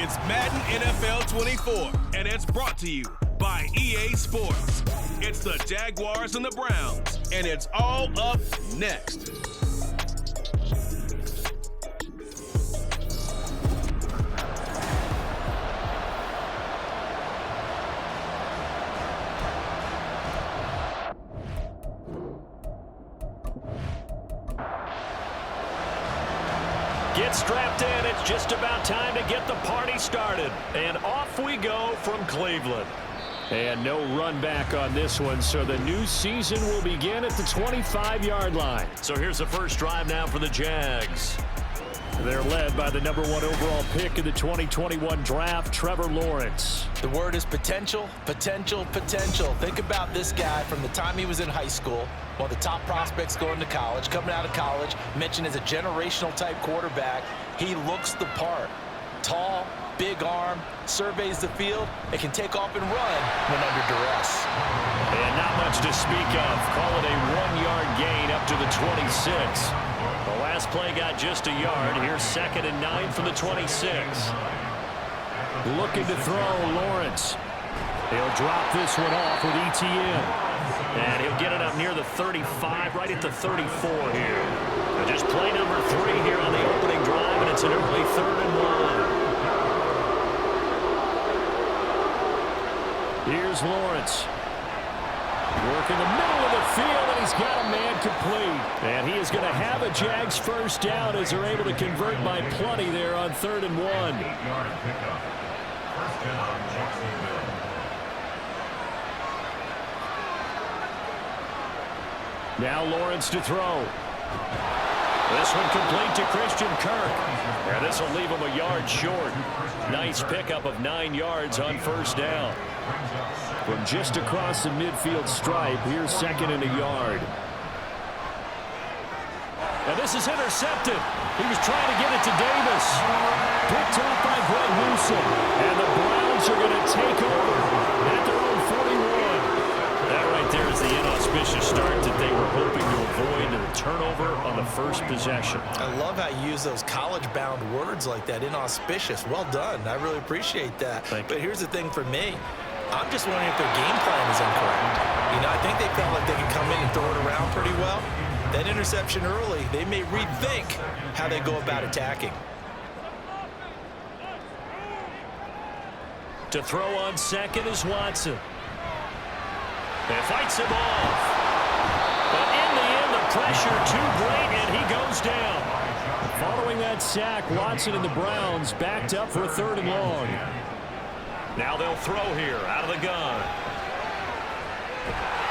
It's Madden NFL 24, and it's brought to you by EA Sports. It's the Jaguars and the Browns, and it's all up next. Get strapped in. It's just about time to get the party started. And off we go from Cleveland. And no run back on this one, so the new season will begin at the 25-yard line. So here's the first drive now for the Jags. They're led by the number 1 overall pick in the 2021 draft, Trevor Lawrence. The word is potential, potential, potential. Think about this guy from the time he was in high school, one of the top prospects going to college, coming out of college, mentioned as a generational type quarterback. He looks the part. Tall, big arm, surveys the field, and can take off and run when under duress. And not much to speak of. Call it a 1-yard gain up to the 26. The last play got just a yard. Here's 2nd and 9 from the 26. Looking to throw, Lawrence. He'll drop this one off with ETN. And he'll get it up near the 35, right at the 34 here. And just play number 3 here on the opening drive, and it's an early 3rd and 1. Here's Lawrence. Work in the middle of the field, and he's got a man complete. And he is going to have a Jags first down as they're able to convert by plenty there on 3rd and 1. Now Lawrence to throw. This one complete to Christian Kirk. And this will leave him a yard short. Nice pickup of 9 yards on first down. From just across the midfield stripe, here's 2nd and a yard. And this is intercepted. He was trying to get it to Davis. Picked off by Greg Newsome. And the Browns are going to take over at their own 41. That right there is the inauspicious start that they were hoping to avoid, and the turnover on the first possession. I love how you use those college-bound words like that, inauspicious. Well done. I really appreciate that. But here's the thing for me. I'm just wondering if their game plan is incorrect. You know, I think they felt like they could come in and throw it around pretty well. That interception early, they may rethink how they go about attacking. To throw on 2nd is Watson. And fights him off. But in the end, the pressure too great, and he goes down. Following that sack, Watson and the Browns backed up for a 3rd and long. Now they'll throw here out of the gun.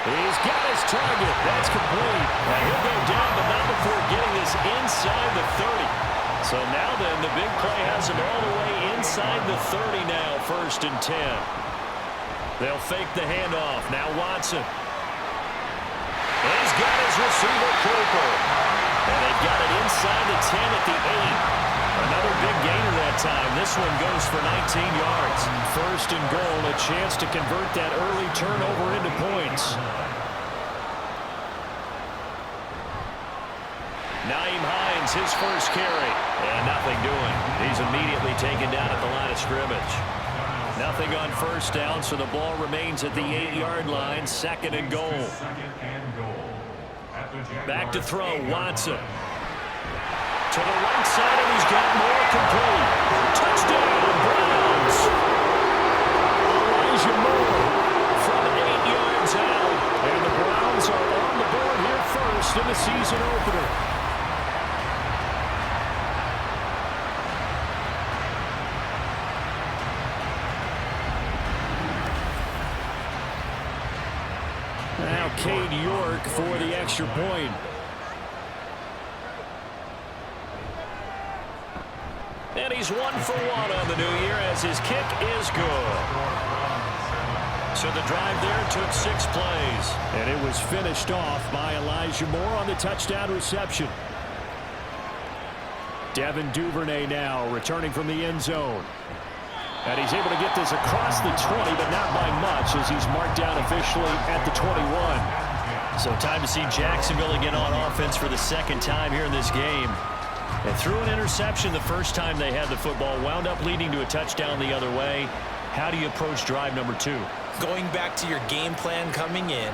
He's got his target. That's complete. And he'll go down, but not before getting this inside the 30. So now then, the big play has him all the way inside the 30 now, 1st and 10. They'll fake the handoff. Now Watson. He's got his receiver, Cooper. And they've got it inside the 10 at the 8. Another big gainer that time. This one goes for 19 yards. 1st and goal, a chance to convert that early turnover into points. Naeem Hines, his first carry. And nothing doing. He's immediately taken down at the line of scrimmage. Nothing on first down, so the ball remains at the 8-yard line. 2nd and goal. Back to throw, Watson. To the right side, and he's got more complete. Touchdown, Browns. Elijah Moore from 8 yards out. And the Browns are on the board here first in the season opener. Now Cade York for the extra point. And he's 1 for 1 on the new year as his kick is good. So the drive there took 6 plays. And it was finished off by Elijah Moore on the touchdown reception. Devin Duvernay now returning from the end zone. And he's able to get this across the 20, but not by much as he's marked down officially at the 21. So time to see Jacksonville again on offense for the 2nd time here in this game. And threw an interception the first time they had the football, wound up leading to a touchdown the other way. How do you approach drive number 2? Going back to your game plan coming in,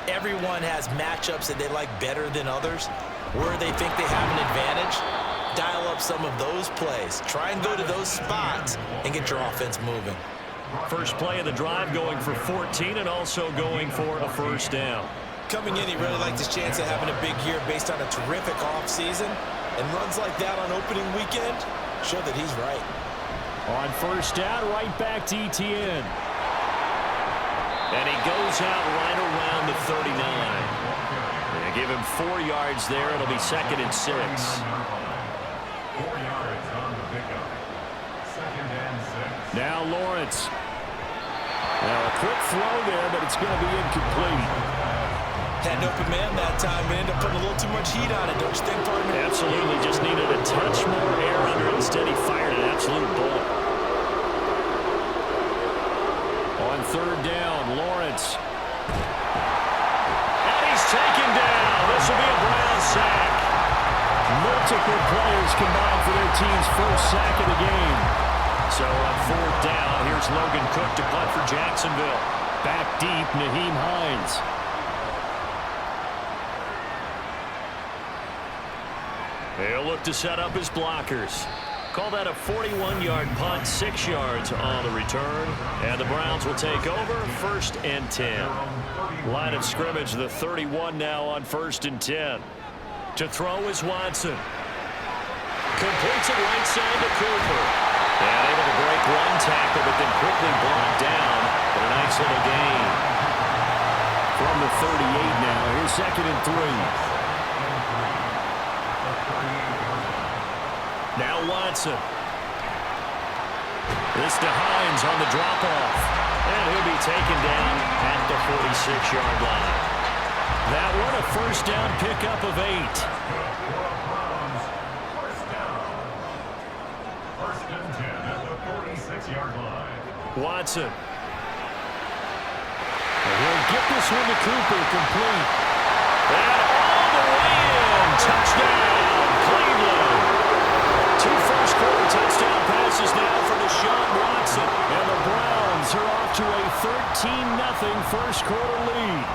everyone has matchups that they like better than others. Where they think they have an advantage, dial up some of those plays. Try and go to those spots and get your offense moving. First play of the drive going for 14 and also going for a first down. Coming in, he really likes his chance of having a big year based on a terrific offseason. And runs like that on opening weekend show that he's right. On first down, right back to Etienne. And he goes out right around the 39. They give him 4 yards there. It'll be 2nd and 6. 4 yards on the pickup. 2nd and 6. Now Lawrence. Now a quick throw there, but it's going to be incomplete. Had an open man that time, but ended up putting a little too much heat on it, don't you think, partner? Absolutely. Just needed a touch more air under it. Instead, he fired an absolute bullet. On third down, Lawrence. And he's taken down. This will be a Brown sack. Multiple players combined for their team's first sack of the game. So on fourth down, here's Logan Cook to punt for Jacksonville. Back deep, Nyheim Hines. He'll look to set up his blockers. Call that a 41-yard punt, 6 yards on the return. And the Browns will take over, 1st and 10. Line of scrimmage, the 31 now on 1st and 10. To throw is Watson. Completes it right side to Cooper. And able to break one tackle, but then quickly brought down for a nice little gain. From the 38 now, here's 2nd and 3. Now Watson. This to Hines on the drop-off. And he'll be taken down at the 46-yard line. That one a first down pickup of 8. First and 10 at the 46-yard line. Watson. And he'll get this one to Cooper, complete. And all the way in. Touchdown, Cleveland. 2 first-quarter touchdown passes now for Deshaun Watson. And the Browns are off to a 13-0 first-quarter lead.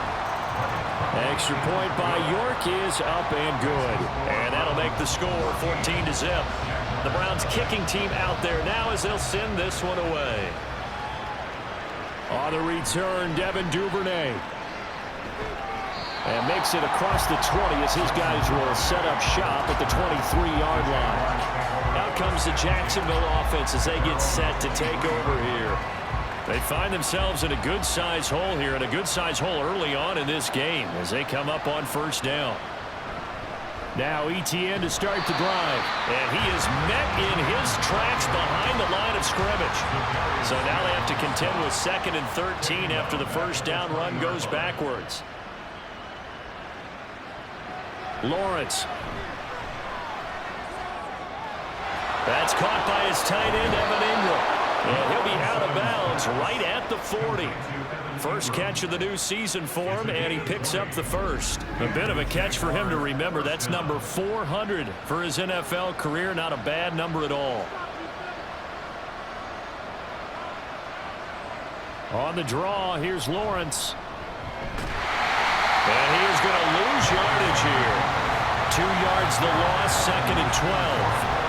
Extra point by York is up and good. And that'll make the score 14-0. The Browns kicking team out there now as they'll send this one away. On the return, Devin Duvernay. And makes it across the 20 as his guys will set up shop at the 23-yard line. Out comes the Jacksonville offense as they get set to take over here. They find themselves in a good-sized hole here, and a good-sized hole early on in this game as they come up on first down. Now Etienne to start the drive, and he is met in his tracks behind the line of scrimmage. So now they have to contend with 2nd and 13 after the first down run goes backwards. Lawrence. That's caught by his tight end, Evan Ingram. And he'll be out of bounds right at the 40. First catch of the new season for him, and he picks up the first. A bit of a catch for him to remember. That's number 400 for his NFL career. Not a bad number at all. On the draw, here's Lawrence. And he is going to lose yardage here. 2 yards the loss, 2nd and 12.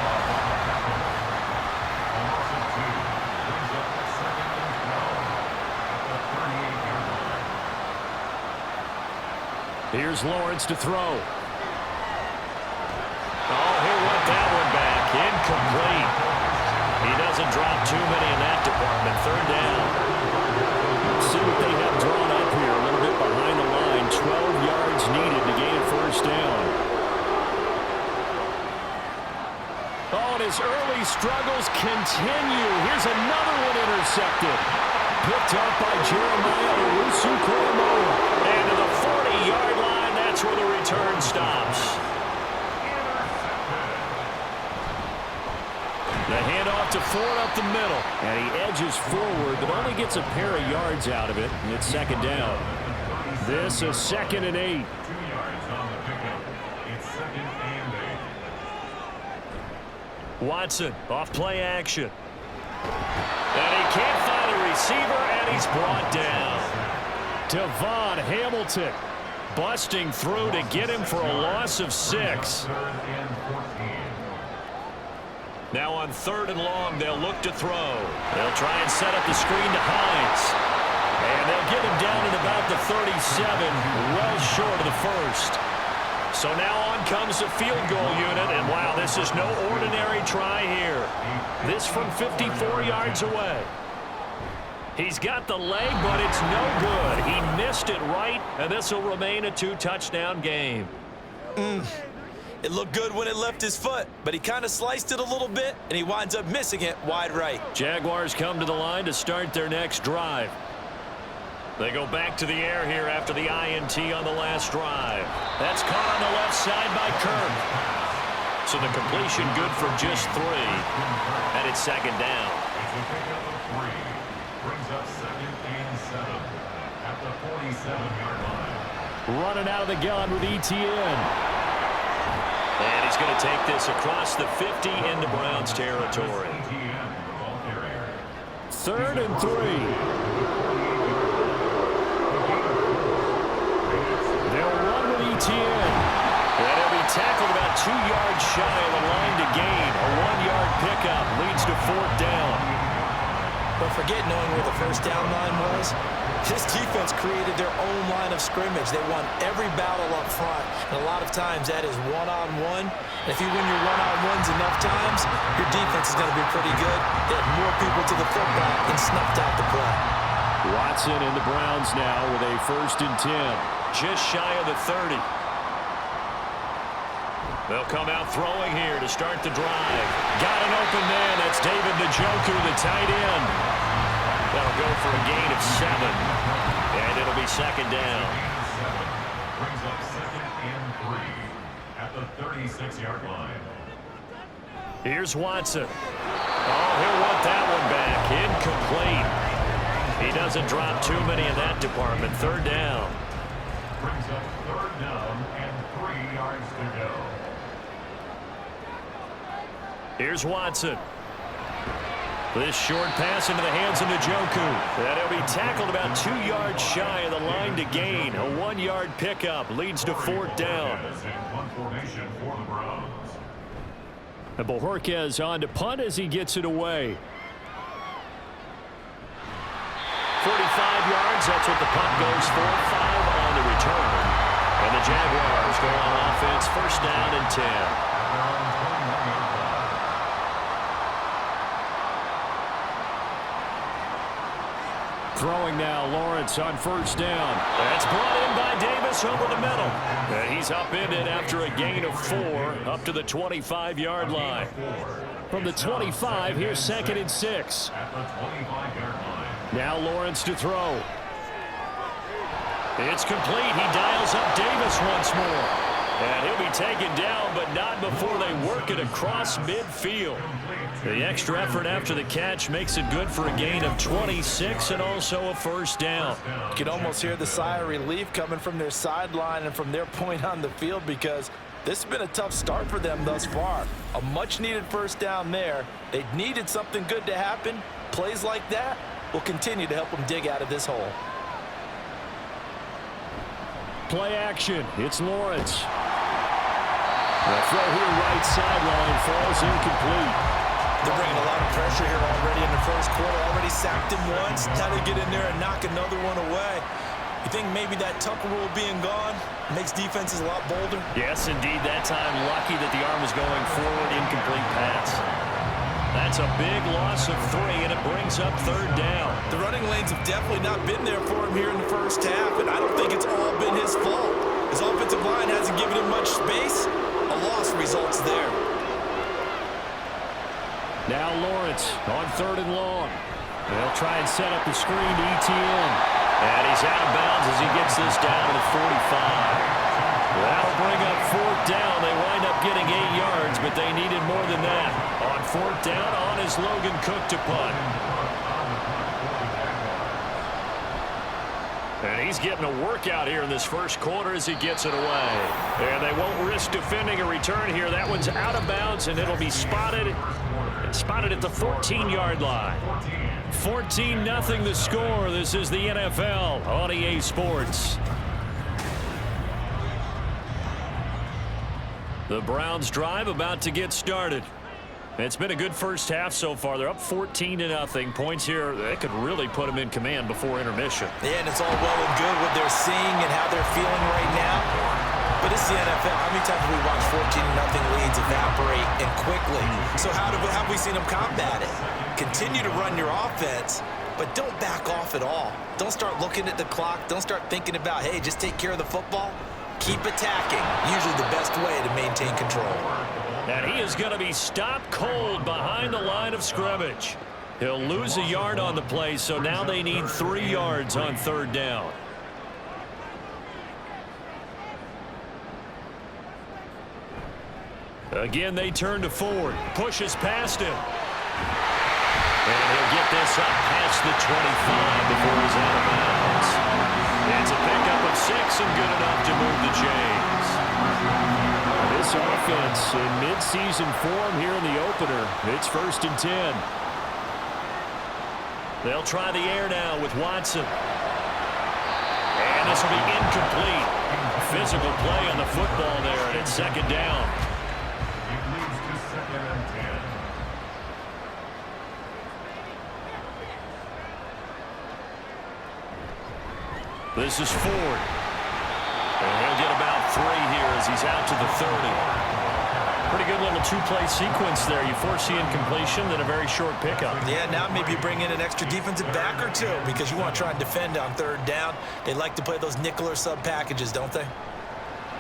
Here's Lawrence to throw. Oh, he'll want that one back. Incomplete. He doesn't drop too many in that department. 3rd down. Let's see what they have drawn up here. A little bit behind the line. 12 yards needed to gain a first down. Oh, and his early struggles continue. Here's another one intercepted. Picked up by Jeremiah Owusu-Koramoah. And to the 40-yard line, that's where the return stops. The handoff to Ford up the middle. And he edges forward, but only gets a pair of yards out of it. And it's 2nd down. This is 2nd and 8. 2 yards on the pickup. It's 2nd and 8. Watson off play action. And he can't find a receiver, and he's brought down. Devon Hamilton busting through to get him for a loss of 6. Now on 3rd and long, they'll look to throw. They'll try and set up the screen to Hines. And they'll get him down at about the 37, well short of the first. So now on comes the field goal unit, and wow, this is no ordinary try here. This from 54 yards away. He's got the leg, but it's no good. He missed it right, and this will remain a 2-touchdown game. It looked good when it left his foot, but he kind of sliced it a little bit, and he winds up missing it wide right. Jaguars come to the line to start their next drive. They go back to the air here after the INT on the last drive. That's caught on the left side by Kirk. So the completion good for just 3. And it's 2nd down. It's a pickup of 3. Brings up 2nd and 7 at the 47-yard line. Running out of the gun with ETN. And he's going to take this across the 50 into Browns territory. 3rd and 3. ETN. And he'll be tackled about 2 yards shy of the line to gain. A 1-yard pickup leads to 4th down. But forget knowing where the first down line was. This defense created their own line of scrimmage. They won every battle up front. And a lot of times that is one-on-one. And if you win your one-on-ones enough times, your defense is going to be pretty good. They had more people to the football and snuffed out the play. Watson and the Browns now with a 1st and 10. Just shy of the 30. They'll come out throwing here to start the drive. Got an open man. That's David Njoku, the tight end. That'll go for a gain of 7. And it'll be 2nd down. Brings up 2nd and 3 at the 36-yard line. Here's Watson. Oh, he'll want that one back. Incomplete. He doesn't drop too many in that department. 3rd down. Brings up 3rd down and 3 yards to go. Here's Watson. This short pass into the hands of Njoku. And he'll be tackled about 2 yards shy of the line to gain. A 1-yard pickup leads to 4th down. And Bojorquez on to punt as he gets it away. 45 yards, that's what the punt goes for. 5 on the return. And the Jaguars go on offense, 1st down and 10. Throwing now, Lawrence on 1st down. That's brought in by Davis over the middle. And he's upended after a gain of 4 up to the 25-yard line. From the 25, here's 2nd and 6. Now Lawrence to throw. It's complete. He dials up Davis once more. And he'll be taken down, but not before they work it across midfield. The extra effort after the catch makes it good for a gain of 26 and also a 1st down. You can almost hear the sigh of relief coming from their sideline and from their point on the field because this has been a tough start for them thus far. A much-needed 1st down there. They needed something good to happen. Plays like that will continue to help them dig out of this hole. Play action. It's Lawrence. The throw here right sideline falls incomplete. They're bringing a lot of pressure here already in the 1st quarter. Already sacked him once. Now they get in there and knock another one away. You think maybe that Tucker rule being gone makes defenses a lot bolder? Yes, indeed. That time lucky that the arm was going forward. Incomplete pass. That's a big loss of 3, and it brings up 3rd down. The running lanes have definitely not been there for him here in the 1st half, and I don't think it's all been his fault. His offensive line hasn't given him much space. A loss results there. Now Lawrence on 3rd and long. They'll try and set up the screen to ETN. And he's out of bounds as he gets this down to the 45. That'll bring up 4th down. They wind up getting 8 yards, but they needed more than that. On 4th down, on is Logan Cook to punt. And he's getting a workout here in this first quarter as he gets it away. And they won't risk defending a return here. That one's out of bounds, and it'll be spotted at the 14-yard line. 14-0 the score. This is the NFL on EA Sports. The Browns drive about to get started. It's been a good first half so far. They're up 14-0. Points here, they could really put them in command before intermission. Yeah, and it's all well and good what they're seeing and how they're feeling right now. But it's the NFL. How many times have we watched 14-0 leads evaporate and quickly? So how have we seen them combat it? Continue to run your offense, but don't back off at all. Don't start looking at the clock. Don't start thinking about, hey, just take care of the football. Keep attacking. Usually the best way to maintain control. And he is going to be stopped cold behind the line of scrimmage. He'll lose a yard on the play, so now they need 3 yards on third down. Again, they turn to Ford. Pushes past him. And he'll get this up past the 25 before he's out of bounds. It's a pickup of 6 and good enough to move the chains. This offense in midseason form here in the opener. It's 1st and 10. They'll try the air now with Watson. And this will be incomplete. Physical play on the football there, and it's 2nd down. It leads to 2nd and 10. This is Ford. And he'll get about 3 here as he's out to the 30. Pretty good little 2-play sequence there. You force the incompletion, then a very short pickup. Yeah, now maybe you bring in an extra defensive back or 2 because you want to try and defend on 3rd down. They like to play those nickel or sub packages, don't they?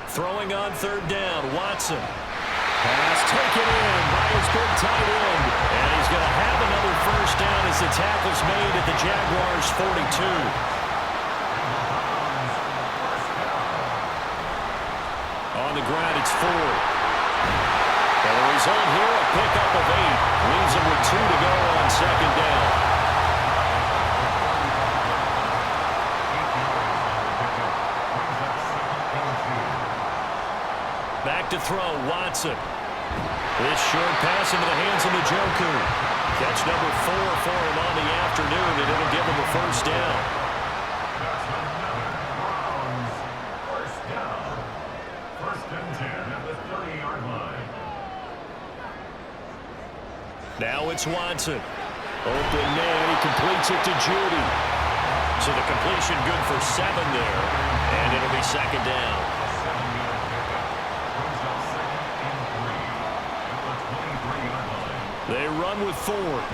Throwing on 3rd down, Watson. Pass taken in by his big tight end. And he's going to have another 1st down as the tackle's made at the Jaguars' 42. On the ground, it's Ford. And the result here, a pickup of 8. Leaves him with 2 to go on 2nd down. Back to throw, Watson. This short pass into the hands of Njoku. Catch number 4 for him on the afternoon, and it'll give him a 1st down. Now it's Watson. Open man, he completes it to Judy. So the completion good for 7 there. And it'll be 2nd down. They run with Ford.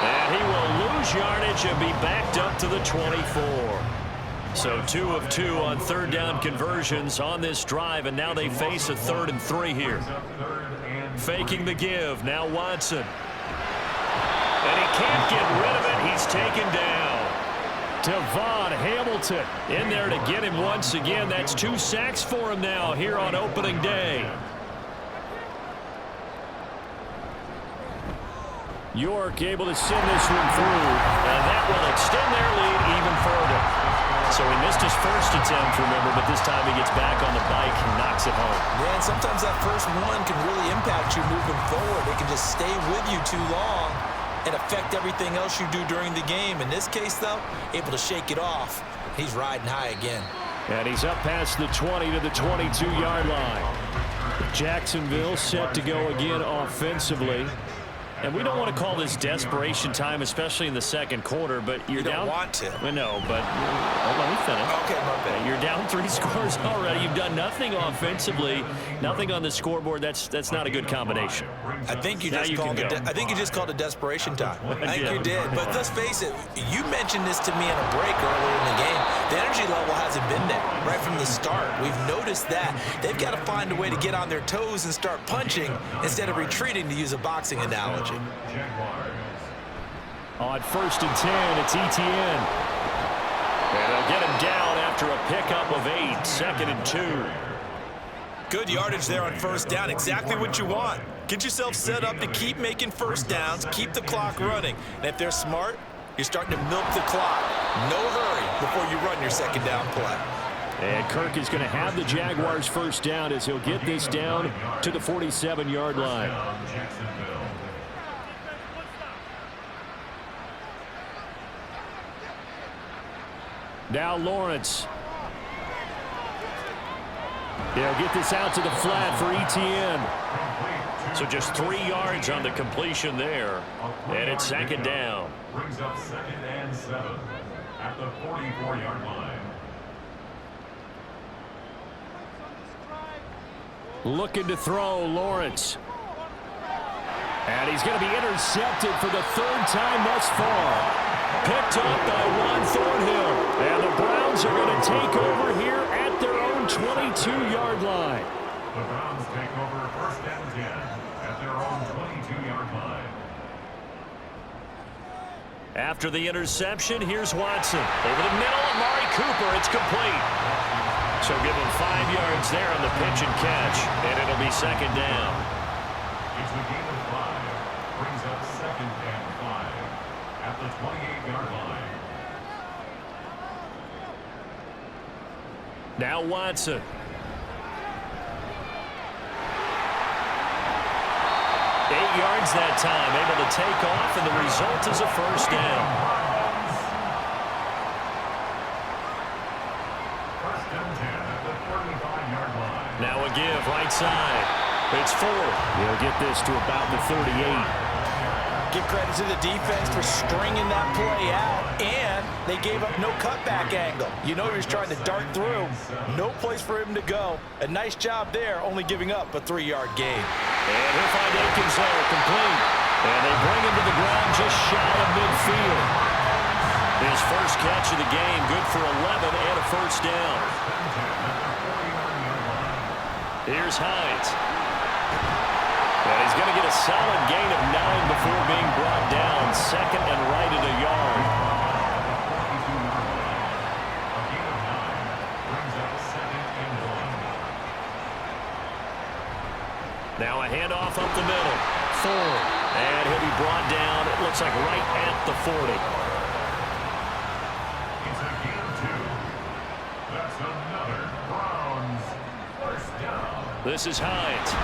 And he will lose yardage and be backed up to the 24. So 2 of 2 on 3rd down conversions on this drive, and now they face a 3rd and 3 here. Faking the give, now Watson. And he can't get rid of it, he's taken down. Devon Hamilton in there to get him once again. That's 2 sacks for him now here on opening day. York able to send this one through, and that will extend their lead even further. So he missed his 1st attempt, remember, but this time he gets back on the bike and knocks it home. Yeah, and sometimes that first one can really impact you moving forward. It can just stay with you too long and affect everything else you do during the game. In this case, though, able to shake it off. He's riding high again. And he's up past the 20 to the 22-yard line. Jacksonville set to go again offensively. And we don't want to call this desperation time, especially in the 2nd quarter, but you're down. You don't want to. I know, but let me finish. Okay, my bad. You're down 3 scores already. You've done nothing offensively, nothing on the scoreboard. That's not a good combination. I think you just called it desperation time. I think you did. But let's face it, you mentioned this to me in a break earlier in the game. The energy level hasn't been there right from the start. We've noticed that. They've got to find a way to get on their toes and start punching instead of retreating, to use a boxing analogy. On 1st and 10, it's Etienne. And they'll get him down after a pickup of 8, 2nd and 2. Good yardage there on 1st down. Exactly what you want. Get yourself set up to keep making 1st downs, keep the clock running. And if they're smart, you're starting to milk the clock. No hurry. before you run your second down play. And Kirk is going to have the Jaguars first down as he'll get this down to the 47-yard line. Now Lawrence. He'll get this out to the flat for ETN. So just 3 yards on the completion there. And it's second down. Brings up 2nd and 7 at the 44-yard line. Looking to throw, Lawrence. And he's going to be intercepted for the 3rd time thus far. Picked up by Juan Thornhill. And the Browns are going to take over here at their own 22-yard line. The Browns take over 1st and 10 at their own 22-yard line. After the interception, here's Watson. Over the middle, Amari Cooper. It's complete. So give him 5 yards there on the pitch and catch, and it'll be second down. It's a gain of 5. Brings up 2nd and 5 at the 28-yard line. Now Watson. Eight yards that time, able to take off, and the result is a first down. First and 10 at the 45-yard line. Now a give, right side. It's 4. He'll get this to about the 38. Give credit to the defense for stringing that play out, and they gave up no cutback angle. You know he was trying to dart through. No place for him to go. A nice job there, only giving up a 3-yard gain. And he'll find Akins there, complete. And they bring him to the ground just shy of midfield. His first catch of the game, good for 11 and a first down. Here's Hines. And he's going to get a solid gain of 9 before being brought down. 2nd and right at a yard. Now a handoff up the middle. Ford. And he'll be brought down, it looks like right at the 40. It's a gain of 2. That's another Browns first down. This is Hines.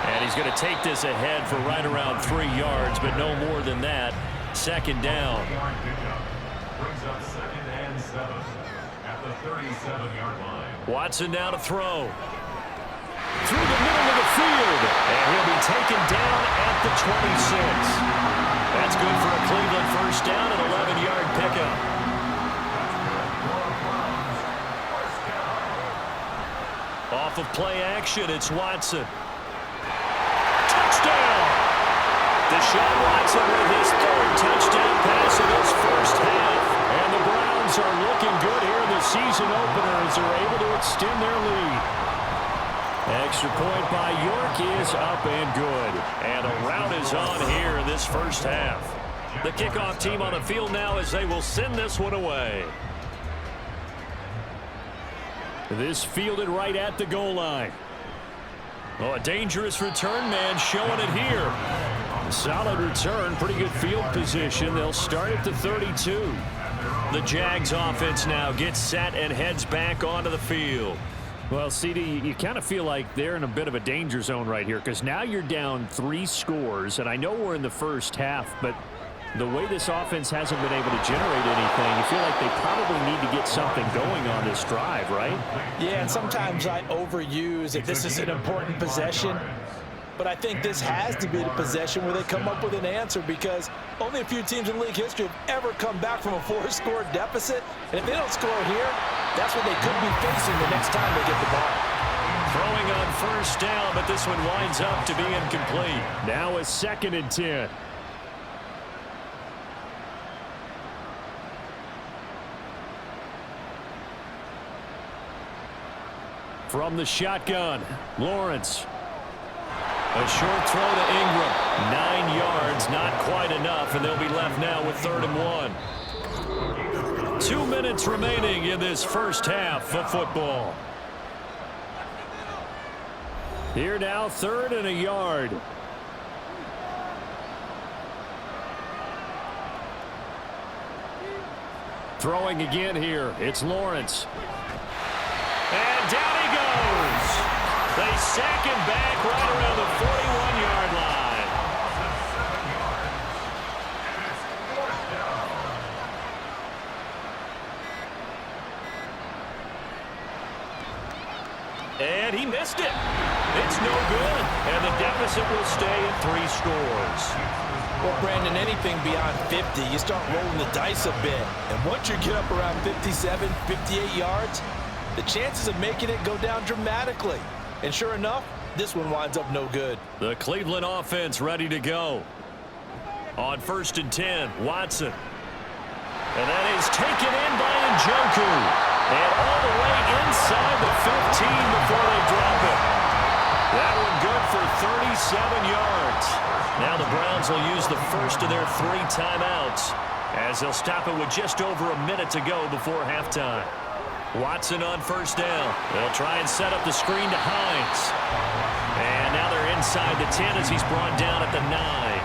And he's going to take this ahead for right around 3 yards, but no more than that. Second down. Brings up 2nd and 7 at the 37-yard line. Watson now to throw. Through the middle of the field. And he'll be taken down at the 26. That's good for a Cleveland first down, an 11-yard pickup. Off of play action, it's Watson. Touchdown! Deshaun Watson with his 3rd touchdown pass of his first half. And the Browns are looking good here in the season opener as they're able to extend their lead. Extra point by York is up and good. And a rout is on here in this first half. The kickoff team on the field now as they will send this one away. This fielded right at the goal line. Oh, a dangerous return man showing it here. Solid return, pretty good field position. They'll start at the 32. The Jags offense now gets set and heads back onto the field. Well, CD, you kind of feel like they're in a bit of a danger zone right here because now you're down 3 scores, and I know we're in the first half, but the way this offense hasn't been able to generate anything, you feel like they probably need to get something going on this drive, right? Yeah, and sometimes I overuse that this is an important possession, but I think this has to be the possession where they come up with an answer because only a few teams in league history have ever come back from a 4-score deficit, and if they don't score here, that's what they could be facing the next time they get the ball. Throwing on first down, but this one winds up to be incomplete. Now a 2nd and 10. From the shotgun, Lawrence. A short throw to Ingram. 9 yards, not quite enough, and they'll be left now with 3rd and 1. 2 minutes remaining in this first half of football. Here now, 3rd and a yard. Throwing again here, it's Lawrence. And down he goes. They sack him back right around the 41-yard line. And he missed it. It's no good. And the deficit will stay at 3 scores. Well, Brandon, anything beyond 50, you start rolling the dice a bit. And once you get up around 57, 58 yards, the chances of making it go down dramatically. And sure enough, this one winds up no good. The Cleveland offense ready to go. On 1st and 10, Watson. And that is taken in by Njoku. And all the way inside the 15 before they drop it. That one good for 37 yards. Now the Browns will use the first of their 3 timeouts as they'll stop it with just over a minute to go before halftime. Watson on 1st down. They'll try and set up the screen to Hines. And now they're inside the 10 as he's brought down at the 9.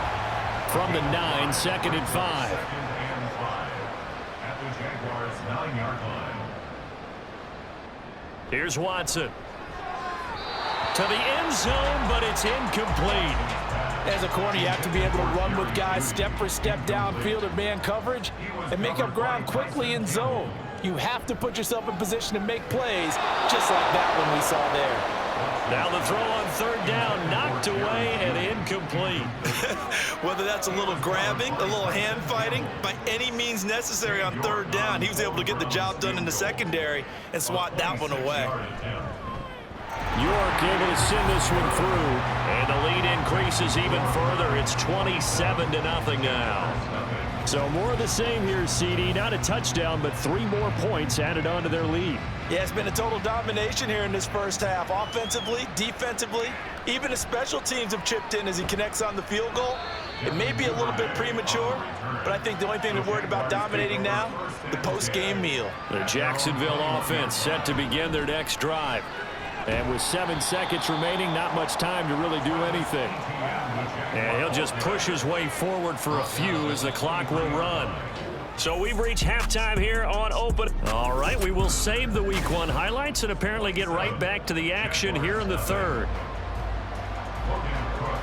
From the 9, 2nd and 5. At the Jaguars' 9-yard line. Here's Watson. To the end zone, but it's incomplete. As a corner, you have to be able to run with guys step for step downfield in man coverage and make up ground quickly in zone. You have to put yourself in position to make plays, just like that one we saw there. Now the throw on 3rd down, knocked away and incomplete. Whether that's a little grabbing, a little hand fighting, by any means necessary on 3rd down, he was able to get the job done in the secondary and swat that one away. York able to send this one through, and the lead increases even further. It's 27-0 now. So more of the same here, CD. Not a touchdown, but 3 more points added on to their lead. Yeah, it's been a total domination here in this first half. Offensively, defensively, even the special teams have chipped in as he connects on the field goal. It may be a little bit premature, but I think the only thing they're worried about dominating now, the post-game meal. The Jacksonville offense set to begin their next drive. And with 7 seconds remaining, not much time to really do anything. And he'll just push his way forward for a few as the clock will run. So we've reached halftime here on Open. All right, we will save the Week 1 highlights and apparently get right back to the action here in the 3rd.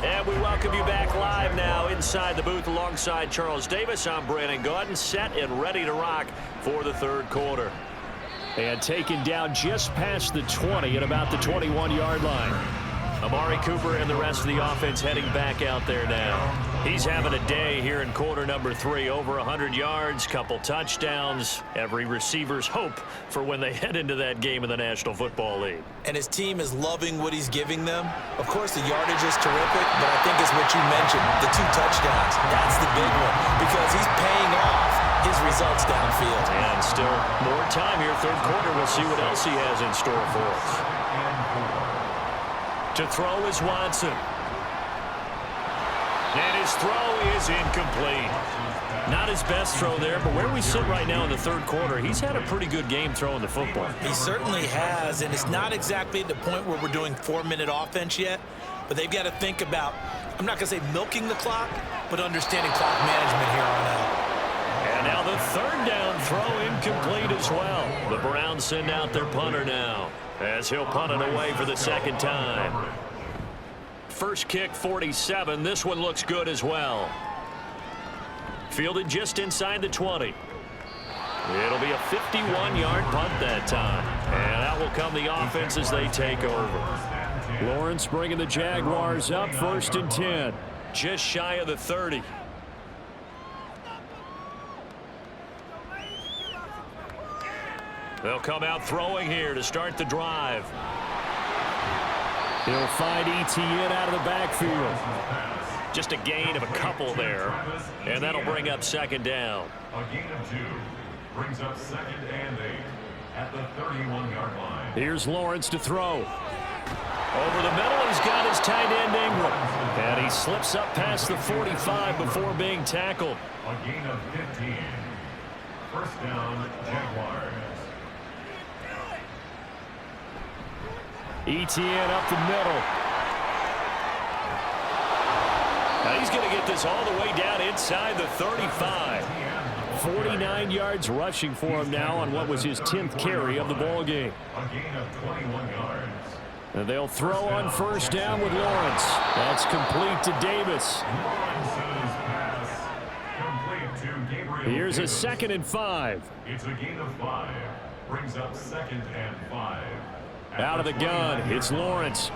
And we welcome you back live now inside the booth alongside Charles Davis. I'm Brandon Gaudin, set and ready to rock for the 3rd quarter. And taken down just past the 20 at about the 21-yard line. Amari Cooper and the rest of the offense heading back out there now. He's having a day here in quarter number 3. Over 100 yards, couple touchdowns. Every receiver's hope for when they head into that game in the National Football League. And his team is loving what he's giving them. Of course, the yardage is terrific, but I think it's what you mentioned, the 2 touchdowns. That's the big one because he's paying off his results downfield. And still more time here, 3rd quarter. We'll see what else he has in store for us. To throw is Watson. And his throw is incomplete. Not his best throw there, but where we sit right now in the 3rd quarter, he's had a pretty good game throwing the football. He certainly has, and it's not exactly at the point where we're doing 4-minute offense yet, but they've got to think about, I'm not going to say milking the clock, but understanding clock management here on out. And now the 3rd down throw incomplete as well. The Browns send out their punter now as he'll punt it away for the 2nd time. First kick 47. This one looks good as well. Fielded just inside the 20. It'll be a 51-yard punt that time. And out will come the offense as they take over. Lawrence bringing the Jaguars up 1st and 10. Just shy of the 30. They'll come out throwing here to start the drive. He'll find Etienne out of the backfield. Just a gain of a couple there. And that'll bring up 2nd down. A gain of 2 brings up 2nd and 8 at the 31-yard line. Here's Lawrence to throw. Over the middle, he's got his tight end Ingram. And he slips up past the 45 before being tackled. A gain of 15. First down, Jaguars. Etienne up the middle. Now he's going to get this all the way down inside the 35. 49 yards rushing for him now on what was his 10th carry of the ball game. A gain of 21 yards. And they'll throw on first down with Lawrence. That's complete to Davis. Lawrence's pass complete to Gabriel. Here's a Davis. 2nd and 5. It's a gain of 5. Brings up 2nd and 5. Out of the gun, it's Lawrence.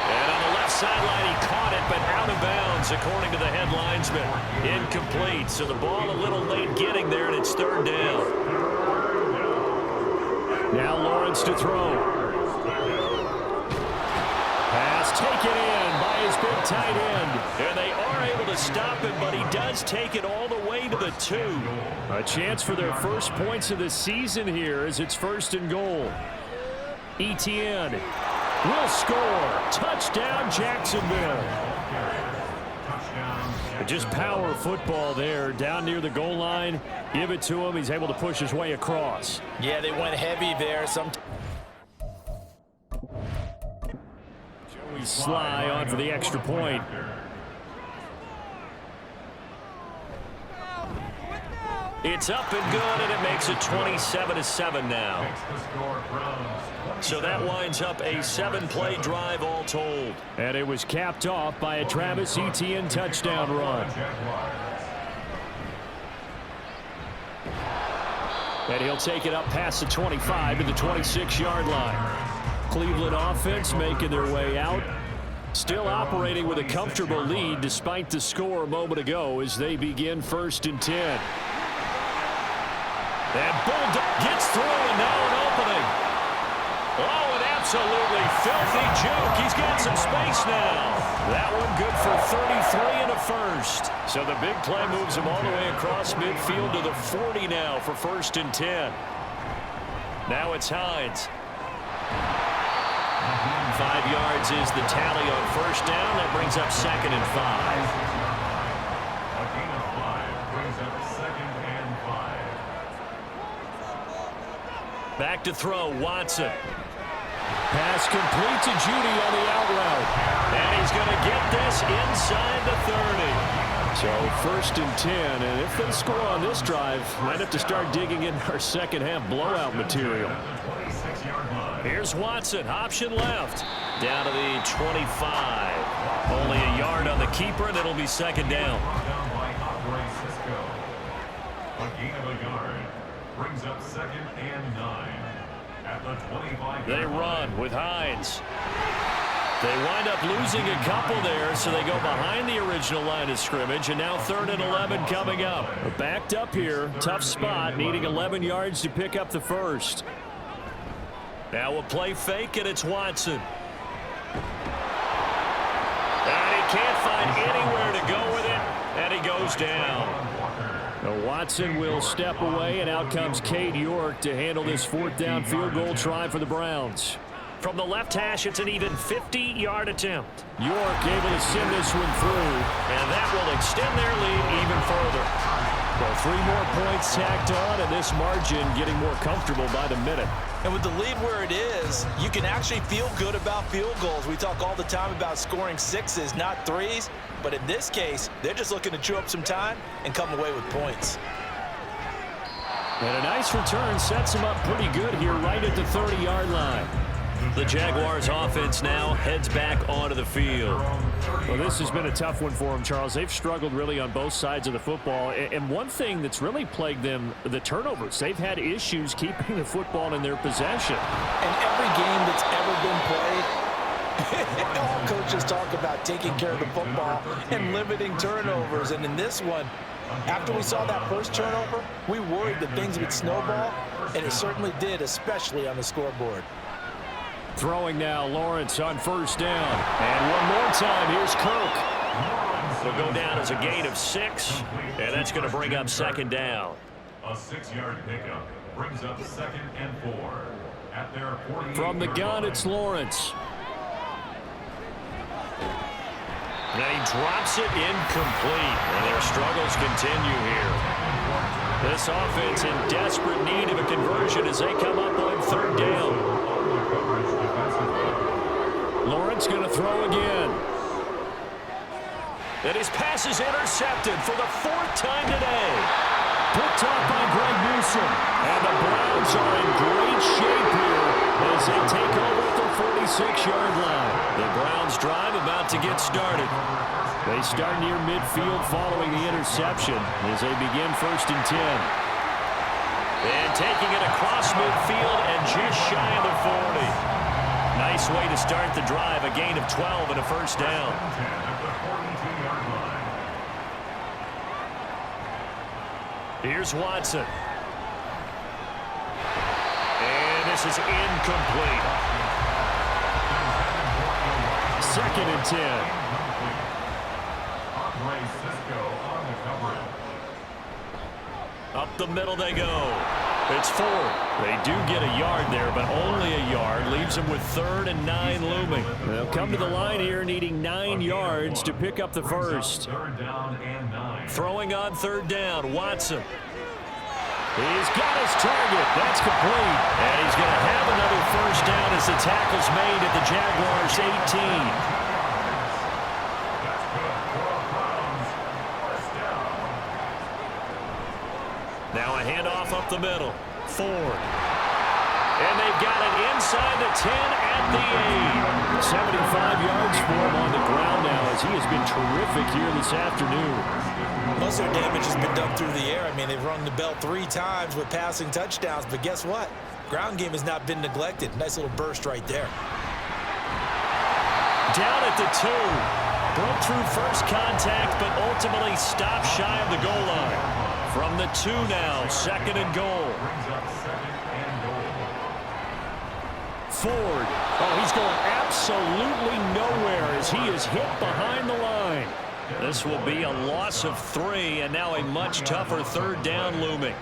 And on the left sideline, he caught it, but out of bounds, according to the head linesman. Incomplete, so the ball a little late getting there, and it's 3rd down. Now Lawrence to throw. Pass taken in by his big tight end. And they are able to stop him, but he does take it all the way to the 2. A chance for their first points of the season here as it's 1st and goal. Etienne will score. Touchdown, Jacksonville. Just power football there down near the goal line. Give it to him. He's able to push his way across. Yeah, they went heavy there. Joey Sly on for the extra point. It's up and good, and it makes it 27-7 now. So that winds up a 7-play drive all told. And it was capped off by a Travis Etienne touchdown run. And he'll take it up past the 25 to the 26-yard line. Cleveland offense making their way out. Still operating with a comfortable lead despite the score a moment ago as they begin 1st and 10. And Bulldog gets through, and now an opening. Oh, an absolutely filthy juke. He's got some space now. That one good for 33 and a first. So the big play moves him all the way across midfield to the 40 now for 1st and 10. Now it's Hines. 5 yards is the tally on first down. That brings up 2nd and 5. A gain of 5 brings up 2nd and 5. Back to throw, Watson. Pass complete to Judy on the out route. And he's going to get this inside the 30. So 1st and 10, and if they score on this drive, might have to start digging in our second half blowout material. Here's Watson, option left. Down to the 25. Only a yard on the keeper, and it'll be 2nd down. A gain of a yard brings up 2nd and 9 at the 25. They run with Hines. They wind up losing a couple there, so they go behind the original line of scrimmage, and now 3rd and 11 coming up. Backed up here, tough spot, needing 11 yards to pick up the first. Now a play fake, and it's Watson. And he can't find anywhere to go with it, and he goes down. Now Watson will step away, and out comes Cade York to handle this 4th down field goal try for the Browns. From the left hash, it's an even 50-yard attempt. York able to send this one through, and that will extend their lead even further. Well, 3 more points tacked on, and this margin getting more comfortable by the minute. And with the lead where it is, you can actually feel good about field goals. We talk all the time about scoring 6s, not 3s. But in this case, they're just looking to chew up some time and come away with points. And a nice return sets them up pretty good here right at the 30-yard line. The Jaguars offense now heads back onto the field. Well, this has been a tough one for them, Charles. They've struggled really on both sides of the football. And one thing that's really plagued them, the turnovers. They've had issues keeping the football in their possession. And every game that's ever been played, all coaches talk about taking care of the football and limiting turnovers. And in this one, after we saw that first turnover, we worried that things would snowball, and it certainly did, especially on the scoreboard. Throwing now, Lawrence on first down. And one more time, here's Kirk. Will go down as a gain of 6, and that's going to bring up 2nd down. A 6-yard pickup brings up 2nd and 4 at their 48. From the gun, it's Lawrence. And he drops it incomplete, and their struggles continue here. This offense in desperate need of a conversion as they come up on 3rd down. Lawrence going to throw again. And his pass is intercepted for the 4th time today. Picked off by Greg Newsom. And the Browns are in great shape here as they take over at the 46-yard line. The Browns drive about to get started. They start near midfield following the interception as they begin 1st and 10. And taking it across midfield and just shy of the 40. Nice way to start the drive, a gain of 12 and a 1st down. Here's Watson. And this is incomplete. 2nd and 10. Up the middle they go. It's 4. They do get a yard there, but only a yard. Leaves them with 3rd and 9 looming. They'll come to the line here needing 9 yards to pick up the 1st. Throwing on 3rd down, Watson. He's got his target. That's complete. And he's going to have another 1st down as the tackle's made at the Jaguars' 18. Now a handoff up the middle. Ford. And they've got it inside the 10 at the 8. 75 yards for him on the ground now as he has been terrific here this afternoon. Most of their damage has been done through the air. I mean, they've rung the bell 3 times with passing touchdowns, but guess what? Ground game has not been neglected. Nice little burst right there. Down at the 2. Broke through first contact, but ultimately stopped shy of the goal line. From the 2 now, 2nd and goal. Ford. Oh, he's going absolutely nowhere as he is hit behind the line. This will be a loss of 3, and now a much tougher 3rd down looming.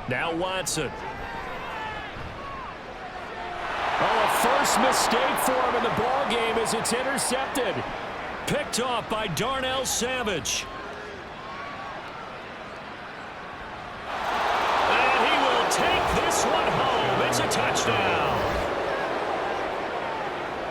Now Watson. Oh, a first mistake for him in the ball game as it's intercepted. Picked off by Darnell Savage. And he will take this one home. It's a touchdown.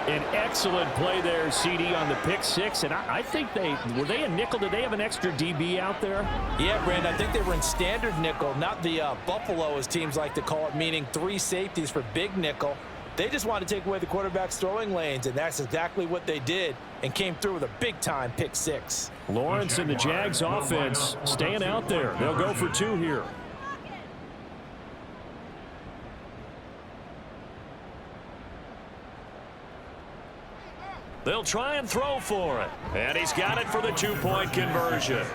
An excellent play there, CD, on the pick 6. And I think were they a nickel? Did they have an extra DB out there? Yeah, Brandon, I think they were in standard nickel, not the Buffalo, as teams like to call it, meaning 3 safeties for big nickel. They just wanted to take away the quarterback's throwing lanes, and that's exactly what they did and came through with a big-time pick 6. Lawrence and the Jags offense staying out there. They'll go for 2 here. They'll try and throw for it. And he's got it for the 2-point conversion.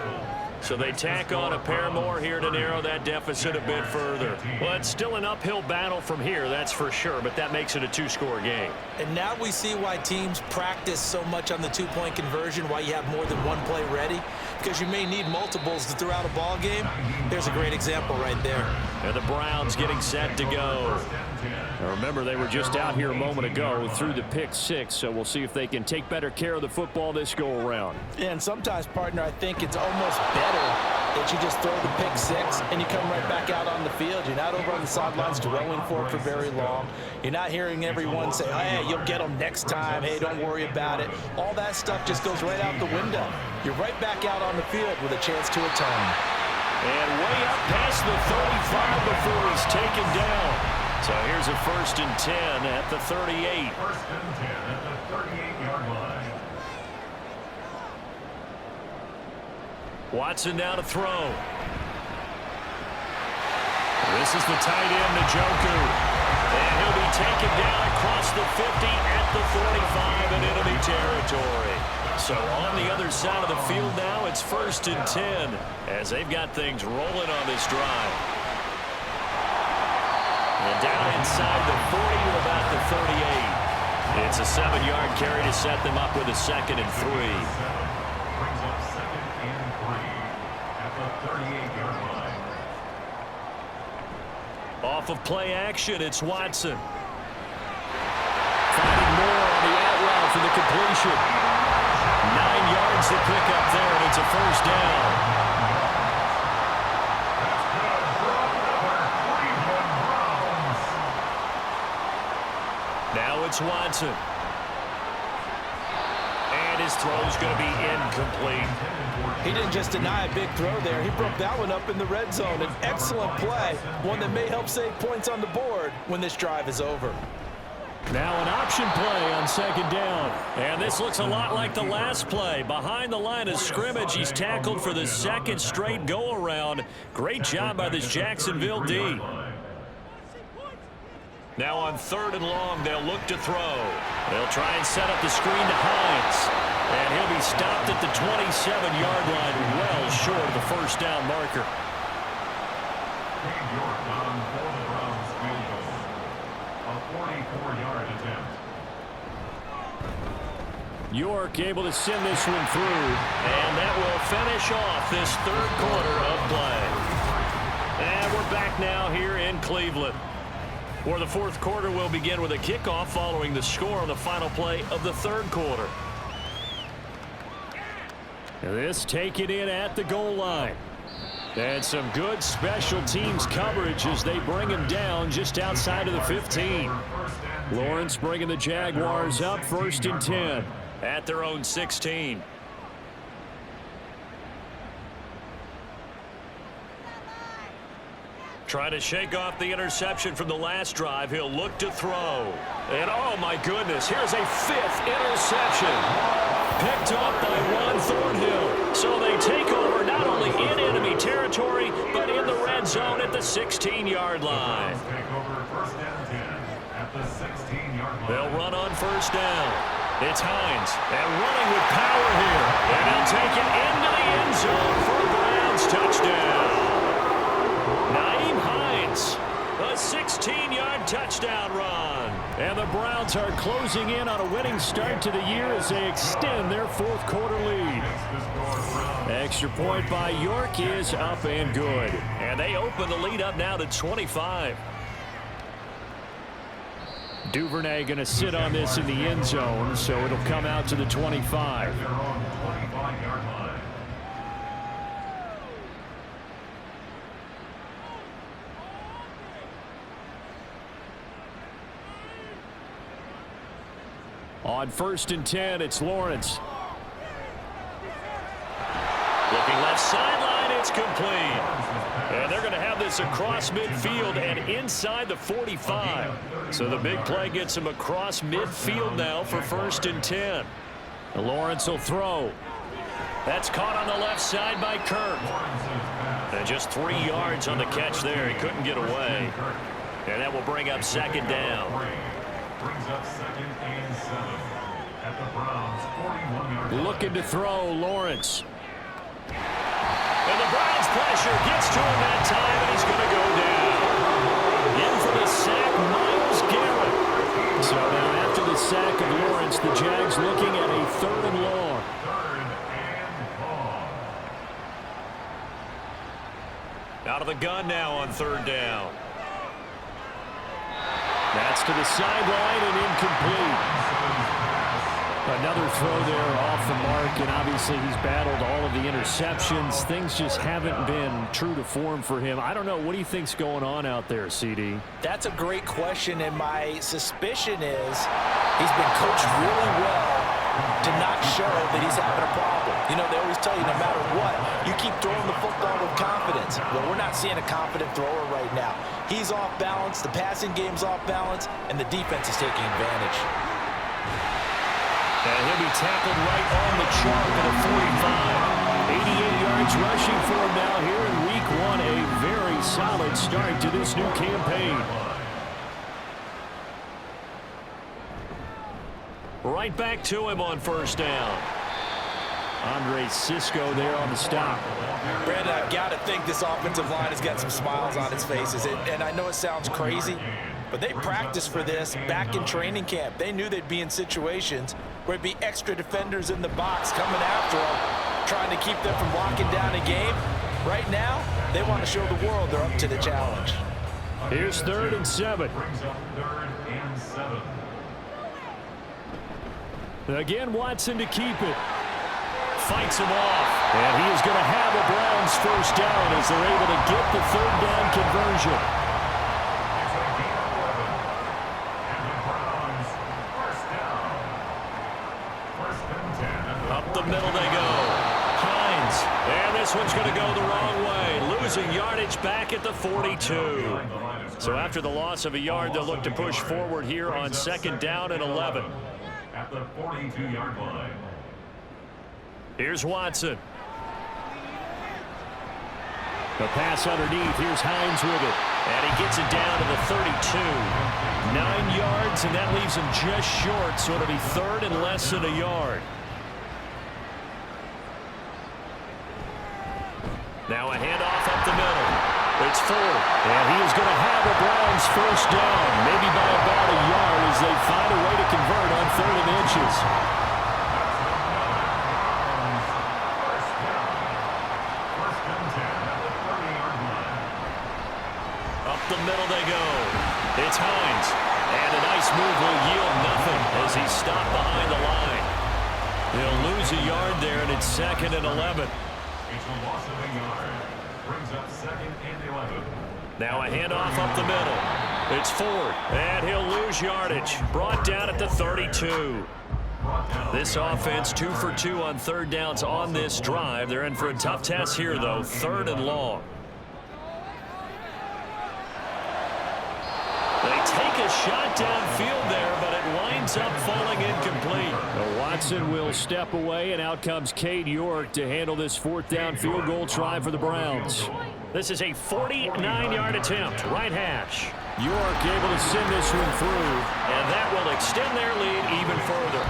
So they tack on a pair more here to narrow that deficit a bit further. Well, it's still an uphill battle from here, that's for sure, but that makes it a 2-score game. And now we see why teams practice so much on the 2-point conversion, why you have more than one play ready, because you may need multiples to throw out a ball game. There's a great example right there. And the Browns getting set to go. Now remember, they were just out here a moment ago through the pick 6, so we'll see if they can take better care of the football this go-around. And sometimes, partner, I think it's almost better that you just throw the pick 6 and you come right back out on the field. You're not over on the sidelines dwelling for it for very long. You're not hearing everyone say, hey, you'll get them next time. Hey, don't worry about it. All that stuff just goes right out the window. You're right back out on the field with a chance to atone. And way up past the 35 before he's taken down. So here's a 1st and 10 at the 38. 1st and 10 at the 38-yard line. Watson down to throw. This is the tight end, Njoku. And he'll be taken down across the 50 at the 45 in enemy territory. So on the other side of the field now, it's 1st and 10 as they've got things rolling on this drive. And down inside the 40 to about the 38. It's a 7-yard carry to set them up with a 2nd and 3. Brings up 2nd and 3 at the 38-yard line. Off of play action, it's Watson. Finding more on the out route for the completion. 9 yards to pick up there, and it's a 1st down. Now it's Watson. And his throw's going to be incomplete. He didn't just deny a big throw there. He broke that one up in the red zone. An excellent play, one that may help save points on the board when this drive is over. Now an option play on second down. And this looks a lot like the last play. Behind the line of scrimmage, he's tackled for the second straight go-around. Great job by this Jacksonville D. Now on 3rd and long, they'll look to throw. They'll try and set up the screen to Hines. And he'll be stopped at the 27-yard line, well short of the first down marker. York able to send this one through, and that will finish off this 3rd quarter of play. And we're back now here in Cleveland, where the 4th quarter will begin with a kickoff following the score on the final play of the 3rd quarter. This taken in at the goal line. And some good special teams coverage as they bring him down just outside of the 15. Lawrence bringing the Jaguars up 1st and 10 at their own 16. Trying to shake off the interception from the last drive. He'll look to throw. And oh my goodness, here's a 5th interception. Picked up by Ron Thornhill. So they take over not only in enemy territory, but in the red zone at the 16-yard line. They'll run on 1st down. It's Hines, and running with power here. And he'll take it into the end zone for a Browns touchdown. Naeem Hines, a 16-yard touchdown run. And the Browns are closing in on a winning start to the year as they extend their 4th quarter lead. Extra point by York is up and good. And they open the lead up now to 25. Duvernay going to sit on this in the end zone, so it'll come out to the 25. On 1st and 10, it's Lawrence. Looking left sideline, it's complete. And they're going to have this across midfield and inside the 45. So the big play gets him across midfield now for 1st and 10. Lawrence will throw. That's caught on the left side by Kirk. And just 3 yards on the catch there. He couldn't get away. And that will bring up 2nd down. Brings up 2nd and 7 at the Browns' 41-yard line. Looking to throw, Lawrence. And the Browns pressure gets to him that time, and he's going to go down. In for the sack, Myles Garrett. So now after the sack of Lawrence, the Jags looking at a 3rd and long. 3rd and long. Out of the gun now on 3rd down. That's to the sideline and incomplete. Another throw there off the mark, and obviously he's battled all of the interceptions. Things just haven't been true to form for him. I don't know. What do you think's going on out there, CD? That's a great question, and my suspicion is he's been coached really well to not show that he's having a problem. You know, they always tell you no matter what, you keep throwing the football with confidence. Well, we're not seeing a confident thrower right now. He's off balance, the passing game's off balance, and the defense is taking advantage. And he'll be tackled right on the chalk at a 45. 88 yards rushing for him now here in week 1. A very solid start to this new campaign. Right back to him on 1st down. Andre Cisco there on the stop. Brandon, I've got to think this offensive line has got some smiles on its faces. And I know it sounds crazy, but they practiced for this back in training camp. They knew they'd be in situations where it'd be extra defenders in the box coming after them, trying to keep them from locking down a game. Right now, they want to show the world they're up to the challenge. Here's 3rd and 7. Brings up 3rd and 7. Again, Watson to keep it. Fights him off. And he is going to have a Browns 1st down as they're able to get the 3rd down conversion. It's a gain of 11. And the Browns the middle they go. Hines. And this one's going to go the wrong way. Losing yardage back at the 42. So after the loss of a yard, they'll look to push forward here on 2nd down and 11. At the 42-yard line. Here's Watson. The pass underneath. Here's Hines with it. And he gets it down to the 32. 9 yards, and that leaves him just short, so it'll be 3rd and less than a yard. Now a handoff up the middle. It's full. And he is going to have the Browns first down, maybe by about a yard as they find a way to convert on 3rd and inches. Up the middle they go. It's Hines. And a nice move will yield nothing as he's stopped behind the line. They'll lose a yard there, and it's 2nd and 11. It's a loss of a yard. Brings up 2nd and 11. Now a handoff up the middle. It's Ford, and he'll lose yardage. Brought down at the 32. This offense 2 for 2 on 3rd downs on this drive. They're in for a tough test here, though. 3rd and long. They take a shot downfield there, but it winds up falling incomplete. Watson will step away, and out comes Cade York to handle this 4th down field goal try for the Browns. This is a 49-yard attempt, right hash. York able to send this one through, and that will extend their lead even further.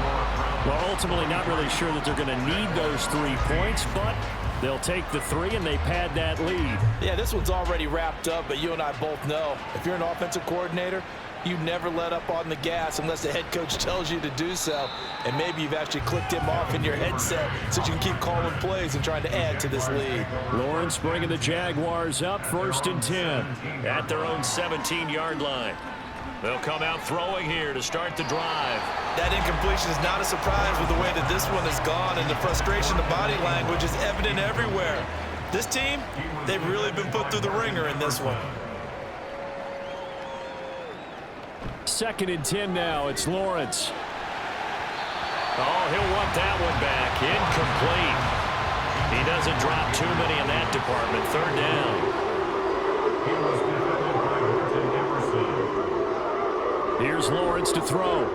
Well, ultimately not really sure that they're going to need those 3 points, but they'll take the 3 and they pad that lead. Yeah, this one's already wrapped up, but you and I both know if you're an offensive coordinator, you never let up on the gas unless the head coach tells you to do so. And maybe you've actually clicked him off in your headset so you can keep calling plays and trying to add to this lead. Lawrence bringing the Jaguars up 1st and 10 at their own 17-yard line. They'll come out throwing here to start the drive. That incompletion is not a surprise with the way that this one has gone, and the frustration, the body language is evident everywhere. This team, they've really been put through the ringer in this one. 2nd and 10 now. It's Lawrence. Oh, he'll want that one back. Incomplete. He doesn't drop too many in that department. 3rd down. He was defended by Martin Emerson. Here's Lawrence to throw. Able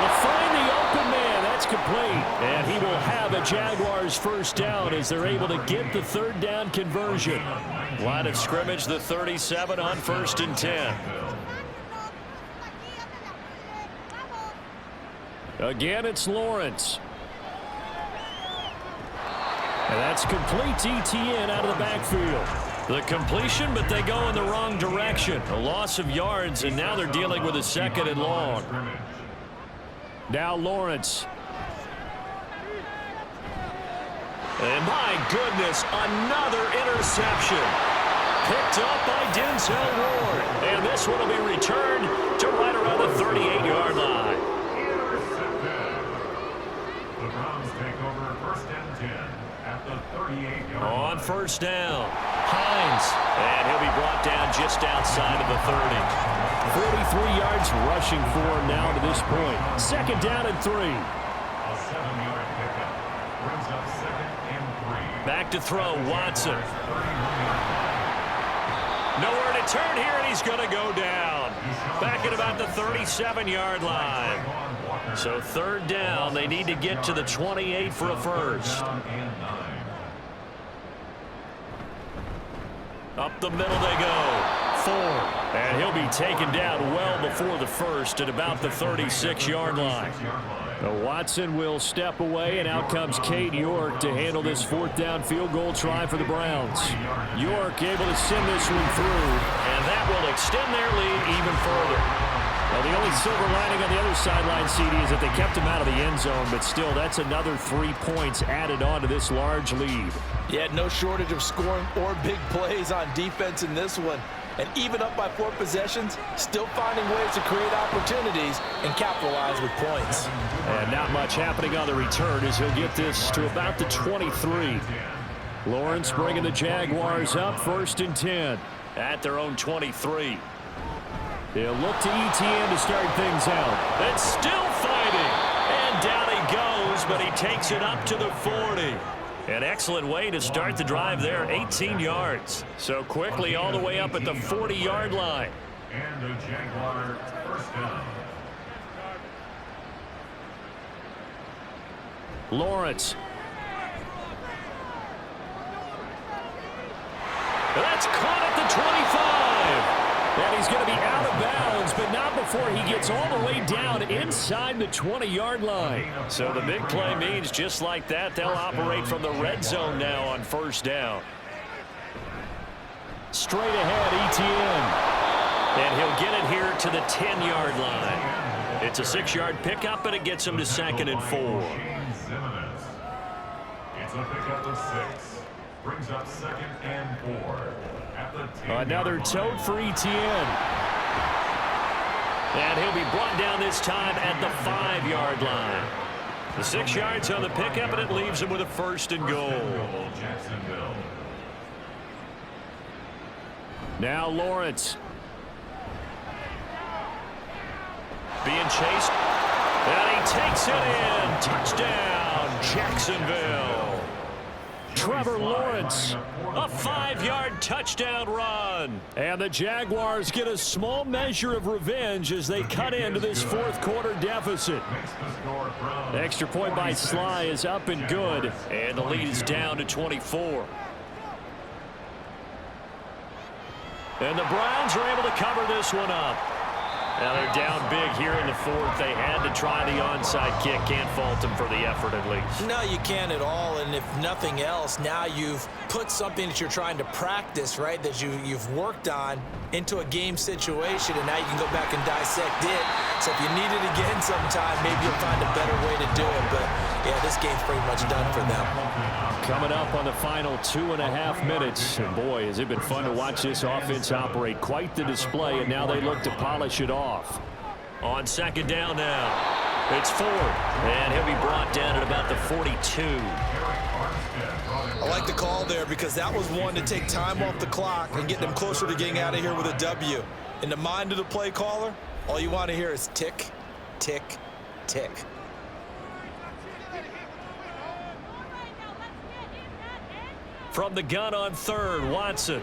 to find the open man. That's complete. And he will have a Jaguars first down as they're able to get the 3rd down conversion. Line of scrimmage, the 37 on 1st and 10. Again, it's Lawrence. And that's complete to ETN out of the backfield. The completion, but they go in the wrong direction. A loss of yards, and now they're dealing with a 2nd and long. Now Lawrence. And my goodness, another interception. Picked up by Denzel Ward. And this one will be returned to right around the 38-yard line. The Browns take over 1st and 10 at the 38-yard line. On 1st down, Hines. And he'll be brought down just outside of the 30. 43 yards rushing for him now to this point. 2nd down and 3. A 7-yard pickup brings up 2nd and 3. Back to throw, Watson. Nowhere to turn here, and he's going to go down. Back at about the 37-yard line. So 3rd down, they need to get to the 28 for a first. Up the middle they go. Ford. And he'll be taken down well before the first at about the 36-yard line. Watson will step away, and out comes Cade York to handle this 4th down field goal try for the Browns. York able to send this one through, and that will extend their lead even further. Well, the only silver lining on the other sideline, CD, is that they kept him out of the end zone, but still, that's another 3 points added on to this large lead. Yeah, no shortage of scoring or big plays on defense in this one. And even up by 4 possessions, still finding ways to create opportunities and capitalize with points. And not much happening on the return as he'll get this to about the 23. Lawrence bringing the Jaguars up 1st and 10 at their own 23. They'll look to ETN to start things out. And still fighting. And but he takes it up to the 40. An excellent way to start the drive there, 18 yards. So quickly all the way up at the 40-yard line. And the Jaguars first down. Lawrence. That's caught at the 25. And he's going to be out of bounds, but not before he gets all the way down inside the 20-yard line. So the big play means just like that, they'll operate from the red zone now on first down. Straight ahead, Etienne. And he'll get it here to the 10-yard line. It's a 6-yard pickup, and it gets him to 2nd and 4. It's a pickup of 6. Brings up 2nd and 4. At the 10-yard Another tote for Etienne. And he'll be brought down this time at the 5-yard line. The 6 yards on the pickup, and it leaves him with a 1st and goal. Jacksonville. Now Lawrence. Being chased. And he takes it in. Touchdown, Jacksonville. Trevor Lawrence, a 5-yard touchdown run. And the Jaguars get a small measure of revenge as they cut into this 4th quarter deficit. Extra point by Sly is up and good, and the lead is down to 24. And the Browns are able to cover this one up. Now they're down big here in the 4th. They had to try the onside kick. Can't fault them for the effort at least. No, you can't at all. And if nothing else, now you've put something that you're trying to practice, right, that you've worked on into a game situation, and now you can go back and dissect it. So if you need it again sometime, maybe you'll find a better way to do it. But, yeah, this game's pretty much done for them. Coming up on the final 2.5 minutes. And, boy, has it been fun to watch this offense operate. Quite the display, and now they look to polish it off. On 2nd down now. It's 4th, and he'll be brought down at about the 42. I like the call there because that was one to take time off the clock and get them closer to getting out of here with a W. In the mind of the play caller, all you want to hear is tick, tick, tick. From the gun on 3rd, Watson.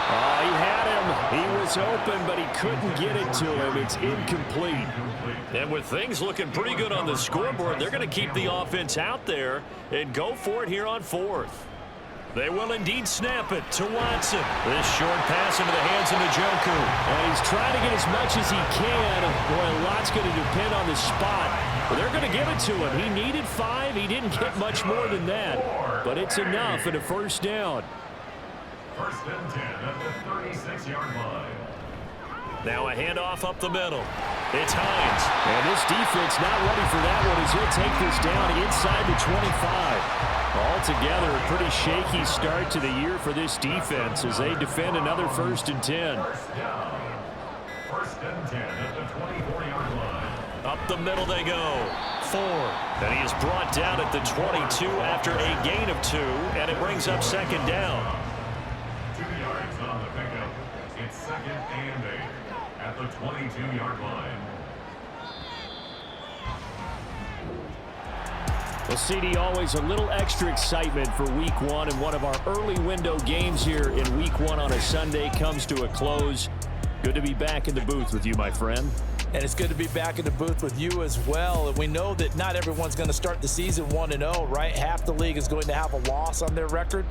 Oh, he had him. He was open, but he couldn't get it to him. It's incomplete. And with things looking pretty good on the scoreboard, they're going to keep the offense out there and go for it here on 4th. They will indeed snap it to Watson. This short pass into the hands of Njoku. And he's trying to get as much as he can. Boy, a lot's going to depend on the spot. But they're going to give it to him. He needed 5. He didn't get much more than that. But it's enough at a 1st down. 1st and 10 at the 36-yard line. Now a handoff up the middle. It's Hines. And this defense not ready for that one as he'll take this down inside the 25. Altogether, a pretty shaky start to the year for this defense as they defend another 1st and 10. 1st and 10 at the 24-yard line. Up the middle they go. 4. And he is brought down at the 22 after a gain of 2, and it brings up 2nd down. 2 yards on the pickup. It's 2nd and 8 at the 22-yard line. Well, CD, always a little extra excitement for Week 1, and one of our early window games here in Week 1 on a Sunday comes to a close. Good to be back in the booth with you, my friend. And it's good to be back in the booth with you as well. And we know that not everyone's going to start the season 1-0, right? Half the league is going to have a loss on their record.